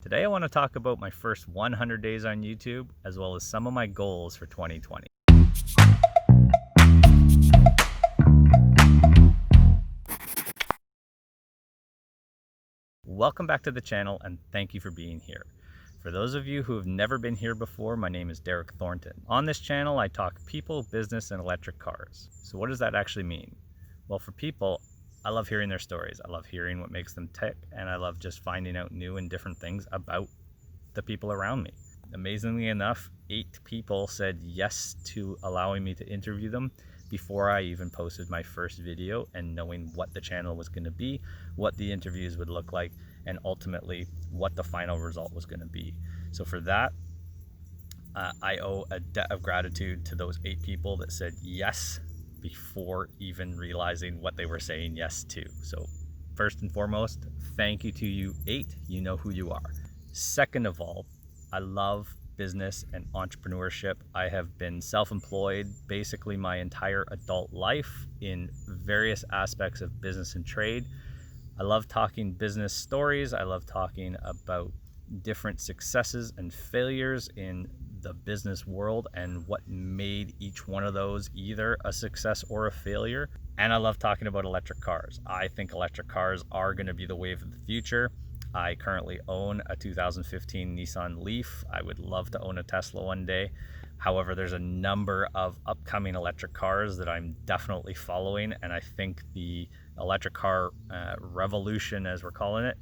Today I want to talk about my first 100 days on YouTube, as well as some of my goals for 2020. Welcome back to the channel and thank you for being here. For those of you who have never been here before, my name is Derek Thornton. On this channel, I talk people, business, and electric cars. So what does that actually mean? Well, for people, I love hearing their stories. I love hearing what makes them tick, and I love just finding out new and different things about the people around me. Amazingly enough, 8 people said yes to allowing me to interview them before I even posted my first video, and knowing what the channel was going to be, what the interviews would look like, and ultimately what the final result was going to be. So for that, I owe a debt of gratitude to those 8 people that said yes before even realizing what they were saying yes to. So first and foremost, thank you to you 8. You know who you are. Second of all, I love business and entrepreneurship. I have been self-employed basically my entire adult life in various aspects of business and trade. I love talking business stories. I love talking about different successes and failures in the business world and what made each one of those either a success or a failure. And I love talking about electric cars. I think electric cars are going to be the wave of the future. I currently own a 2015 Nissan Leaf. I would love to own a Tesla one day. However, there's a number of upcoming electric cars that I'm definitely following, and I think the electric car revolution, as we're calling it,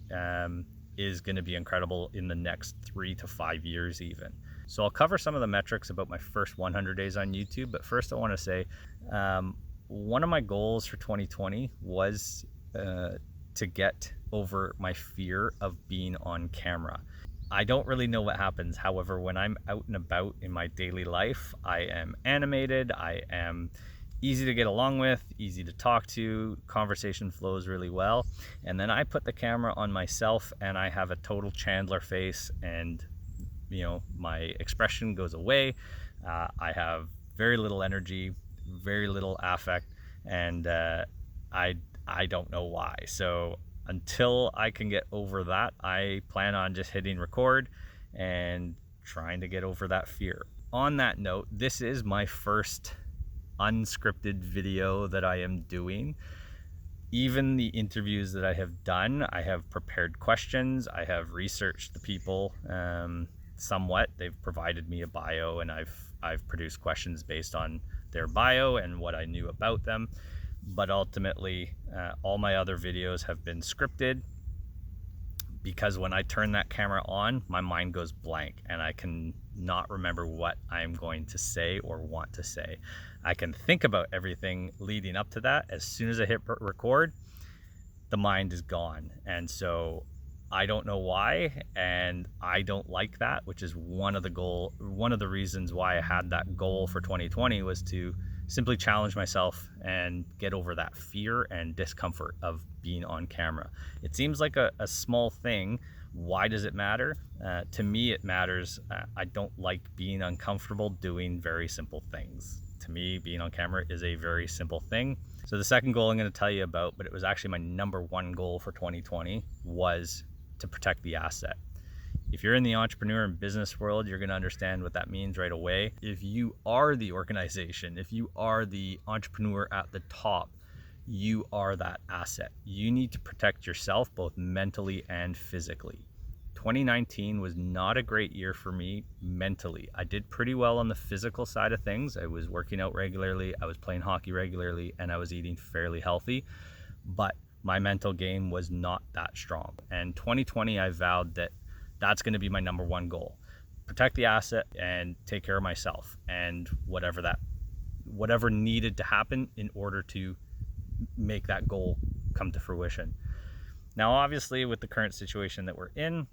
is going to be incredible in the next 3 to 5 years even. So I'll cover some of the metrics about my first 100 days on YouTube, but first I want to say one of my goals for 2020 was to get over my fear of being on camera. I don't really know what happens. However, when I'm out and about in my daily life, I am animated, I am easy to get along with, easy to talk to, conversation flows really well. And then I put the camera on myself and I have a total Chandler face, and my expression goes away. I have very little energy, very little affect, and I don't know why. So until I can get over that, I plan on just hitting record and trying to get over that fear. On that note, this is my first unscripted video that I am doing. Even the interviews that I have done, I have prepared questions, I have researched the people somewhat. They've provided me a bio, and I've produced questions based on their bio and what I knew about them. But ultimately, all my other videos have been scripted, because when I turn that camera on, my mind goes blank and I can not remember what I'm going to say or want to say. I can think about everything leading up to that. As soon as I hit record, the mind is gone. And so I don't know why, and I don't like that, which is one of the reasons why I had that goal for 2020, was to simply challenge myself and get over that fear and discomfort of being on camera. It seems like a small thing. Why does it matter? To me, it matters. I don't like being uncomfortable doing very simple things. To me, being on camera is a very simple thing. So the second goal I'm going to tell you about, but it was actually my number 1 goal for 2020, was to protect the asset. If you're in the entrepreneur and business world, you're going to understand what that means right away. If you are the organization, if you are the entrepreneur at the top, you are that asset. You need to protect yourself both mentally and physically. 2019 was not a great year for me mentally. I did pretty well on the physical side of things. I was working out regularly, I was playing hockey regularly, and I was eating fairly healthy. But my mental game was not that strong. And 2020, I vowed that that's going to be my number 1 goal. Protect the asset and take care of myself, and whatever needed to happen in order to make that goal come to fruition. Now, obviously, with the current situation that we're in,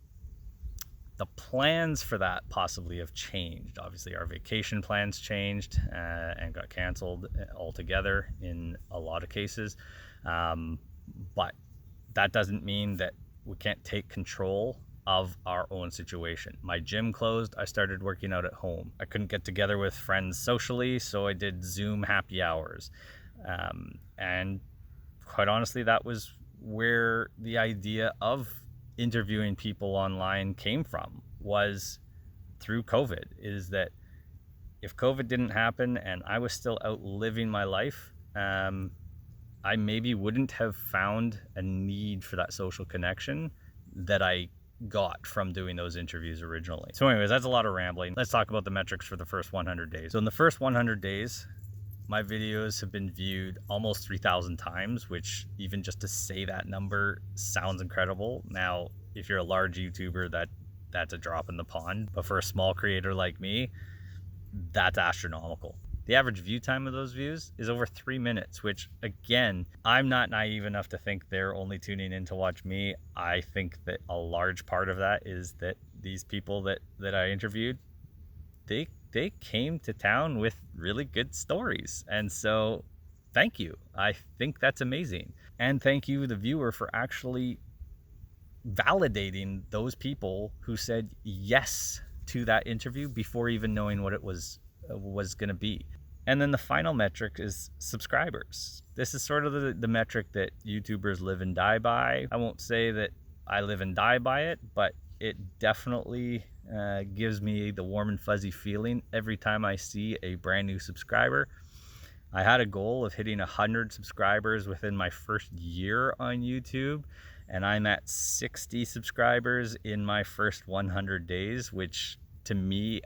the plans for that possibly have changed. Obviously, our vacation plans changed and got canceled altogether in a lot of cases. But that doesn't mean that we can't take control of our own situation. My gym closed. I started working out at home. I couldn't get together with friends socially, so I did Zoom happy hours. And quite honestly, that was where the idea of interviewing people online came from, was through COVID. Is that if COVID didn't happen and I was still out living my life, I maybe wouldn't have found a need for that social connection that I got from doing those interviews originally. So anyways, that's a lot of rambling. Let's talk about the metrics for the first 100 days. So in the first 100 days, my videos have been viewed almost 3,000 times, which even just to say that number sounds incredible. Now, if you're a large YouTuber, that's a drop in the pond. But for a small creator like me, that's astronomical. The average view time of those views is over 3 minutes, which again, I'm not naive enough to think they're only tuning in to watch me. I think that a large part of that is that these people that I interviewed, they came to town with really good stories. And so thank you. I think that's amazing. And thank you, the viewer, for actually validating those people who said yes to that interview before even knowing what it was going to be. And then the final metric is subscribers. This is sort of the metric that YouTubers live and die by. I won't say that I live and die by it, but it definitely gives me the warm and fuzzy feeling every time I see a brand new subscriber. I had a goal of hitting 100 subscribers within my first year on YouTube, and I'm at 60 subscribers in my first 100 days, which to me,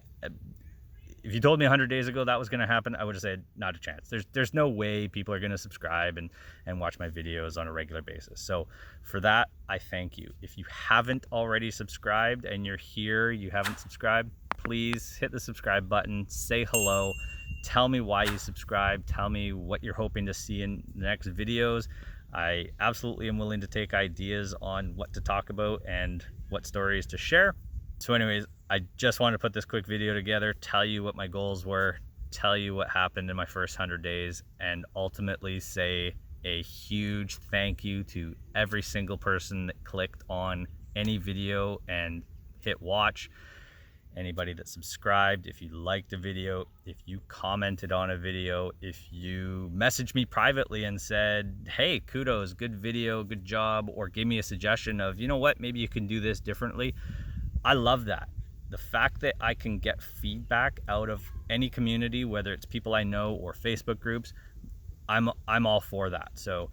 if you told me 100 days ago that was going to happen, I would have said not a chance. There's no way people are going to subscribe and watch my videos on a regular basis. So for that, I thank you. If you haven't already subscribed and you're here, you haven't subscribed, please hit the subscribe button, say hello, tell me why you subscribe, tell me what you're hoping to see in the next videos. I absolutely am willing to take ideas on what to talk about and what stories to share. So anyways, I just wanted to put this quick video together, tell you what my goals were, tell you what happened in my first 100 days, and ultimately say a huge thank you to every single person that clicked on any video and hit watch. Anybody that subscribed, if you liked a video, if you commented on a video, if you messaged me privately and said, hey, kudos, good video, good job, or gave me a suggestion of, you know what, maybe you can do this differently. I love that. The fact that I can get feedback out of any community, whether it's people I know or Facebook groups, I'm all for that. So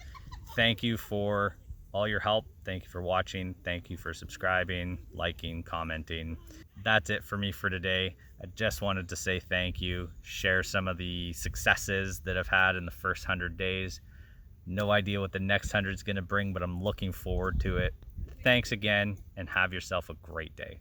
thank you for all your help. Thank you for watching. Thank you for subscribing, liking, commenting. That's it for me for today. I just wanted to say thank you, share some of the successes that I've had in the first 100 days. No idea what the next 100 is going to bring, but I'm looking forward to it. Thanks again, and have yourself a great day.